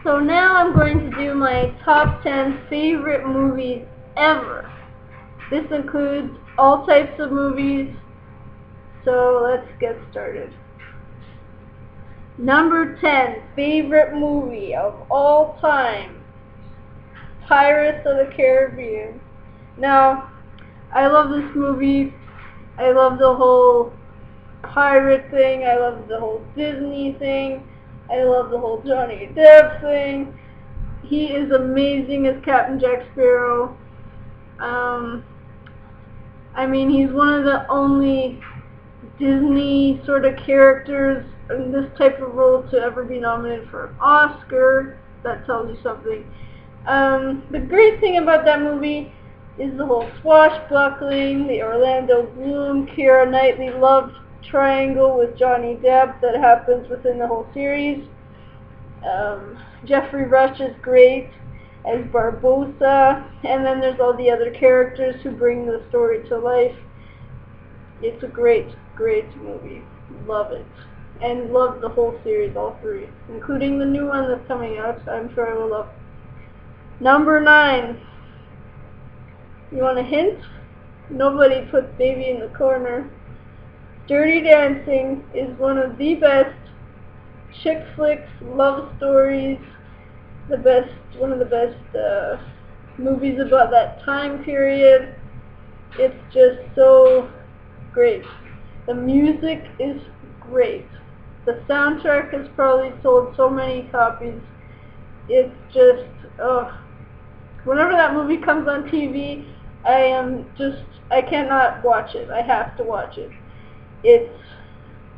So now I'm going to do my top 10 favorite movies ever. This includes all types of movies, so let's get started. Number 10 favorite movie of all time, Pirates of the Caribbean. Now, I love this movie. I love the whole pirate thing. I love the whole Disney thing. I love the whole Johnny Depp thing. He is amazing as Captain Jack Sparrow. I mean, he's one of the only Disney sort of characters in this type of role to ever be nominated for an Oscar. That tells you something. The great thing about that movie is the whole swashbuckling, the Orlando Bloom, Keira Knightley love triangle with Johnny Depp that happens within the whole series. Jeffrey Rush is great as Barbossa, and then there's all the other characters who bring the story to life. It's a great, great movie. Love it. And love the whole series, all three, including the new one that's coming out. I'm sure I will love. Number 9. You want a hint? Nobody puts Baby in the Corner. Dirty Dancing is one of the best chick flicks, love stories, one of the best movies about that time period. It's just so great. The music is great. The soundtrack has probably sold so many copies. It's just, whenever that movie comes on TV, I cannot watch it. I have to watch it. It's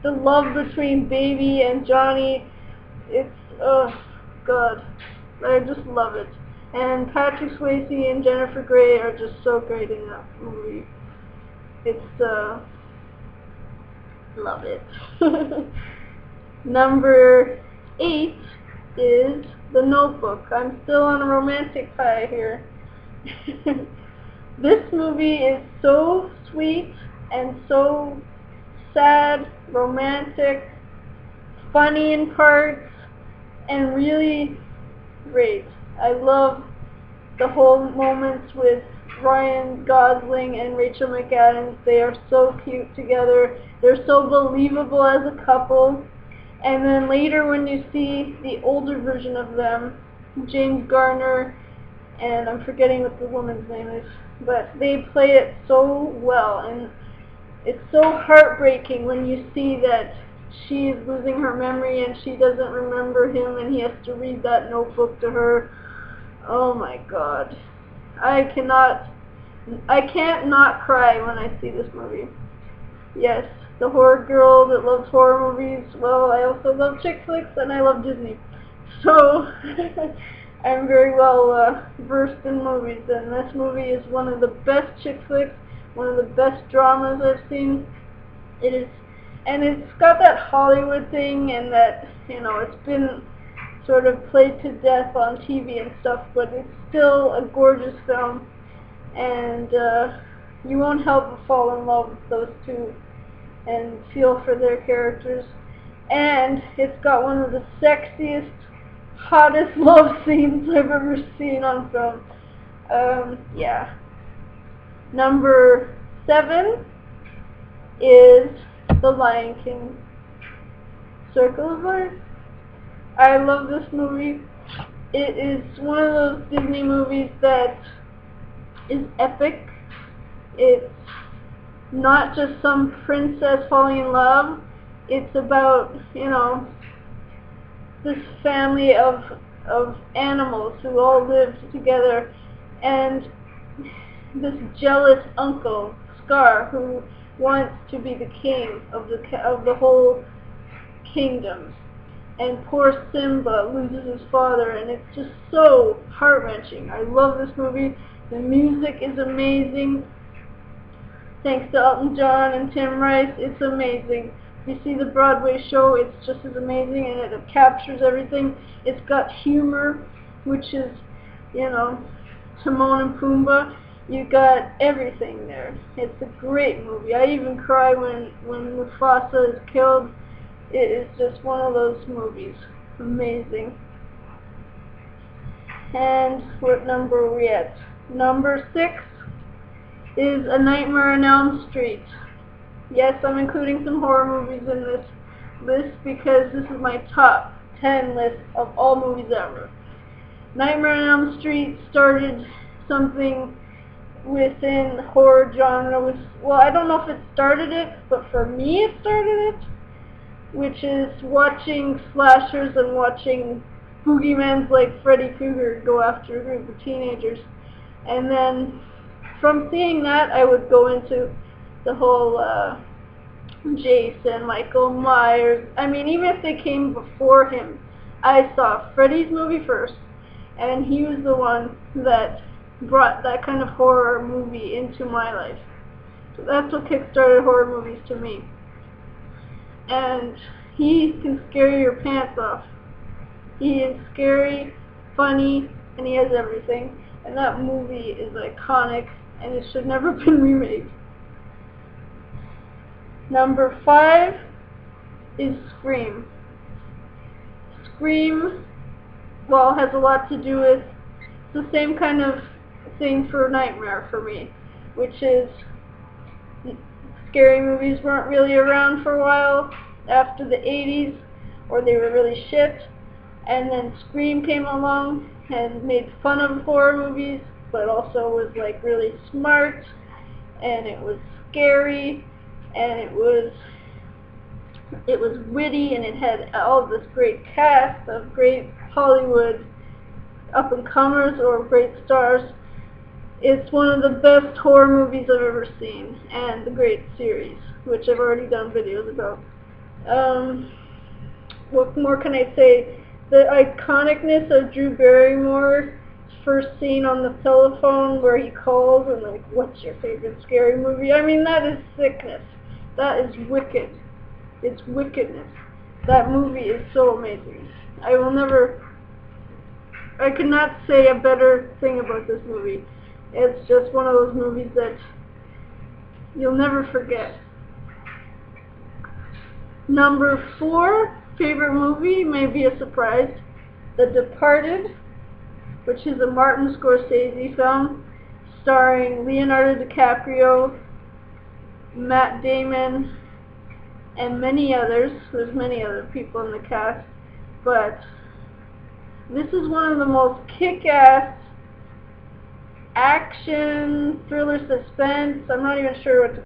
the love between Baby and Johnny. It's, oh God, I just love it. And Patrick Swayze and Jennifer Grey are just so great in that movie. It's, love it. Number 8 is The Notebook. I'm still on a romantic high here. This movie is so sweet and so sad, romantic, funny in parts, and really great. I love the whole moments with Ryan Gosling and Rachel McAdams. They are so cute together. They're so believable as a couple. And then later when you see the older version of them, James Garner, and I'm forgetting what the woman's name is, but they play it so well, and it's so heartbreaking when you see that she is losing her memory and she doesn't remember him and he has to read that notebook to her. Oh my God. I can't not cry when I see this movie. Yes, the horror girl that loves horror movies. Well, I also love chick flicks and I love Disney. So, I'm very well versed in movies, and this movie is one of the best chick flicks, one of the best dramas I've seen. It is, and it's got that Hollywood thing, and that, you know, it's been sort of played to death on TV and stuff, but it's still a gorgeous film, and you won't help but fall in love with those two and feel for their characters. And it's got one of the sexiest, hottest love scenes I've ever seen on film. Yeah. Number 7 is The Lion King. Circle of Life. I love this movie. It is one of those Disney movies that is epic. It's not just some princess falling in love. It's about, you know, this family of animals who all live together, and this jealous uncle, Scar, who wants to be the king of the whole kingdom. And poor Simba loses his father, and it's just so heart-wrenching. I love this movie. The music is amazing. Thanks to Elton John and Tim Rice, it's amazing. You see the Broadway show, it's just as amazing, and it captures everything. It's got humor, which is, you know, Timon and Pumbaa. You got everything there. It's a great movie. I even cry when Mufasa is killed. It is just one of those movies. Amazing. And what number are we at? Number 6 is A Nightmare on Elm Street. Yes, I'm including some horror movies in this list because this is my top 10 list of all movies ever. Nightmare on Elm Street started something within the horror genre. Well, I don't know if it started it, but for me it started it, which is watching slashers and watching boogeymans like Freddy Krueger go after a group of teenagers. And then from seeing that, I would go into the whole Jason, Michael Myers. I mean, even if they came before him, I saw Freddy's movie first, and he was the one that brought that kind of horror movie into my life. So that's what kickstarted horror movies to me. And he can scare your pants off. He is scary, funny, and he has everything. And that movie is iconic, and it should never have been remade. Number 5 is Scream. Scream, well, has a lot to do with the same kind of thing for Nightmare for me, which is scary movies weren't really around for a while after the 80s, or they were really shit, and then Scream came along and made fun of horror movies, but also was really smart, and it was scary, and it was witty, and it had all this great cast of great Hollywood up-and-comers or great stars. It's one of the best horror movies I've ever seen, and the great series, which I've already done videos about. What more can I say? The iconicness of Drew Barrymore's first scene on the telephone where he calls and what's your favorite scary movie? I mean, that is sickness. That is wicked. It's wickedness. That movie is so amazing. I could not say a better thing about this movie. It's just one of those movies that you'll never forget. Number 4 favorite movie may be a surprise. The Departed, which is a Martin Scorsese film starring Leonardo DiCaprio, Matt Damon, and many others. There's many other people in the cast, but this is one of the most kick-ass action, thriller, suspense, I'm not even sure what to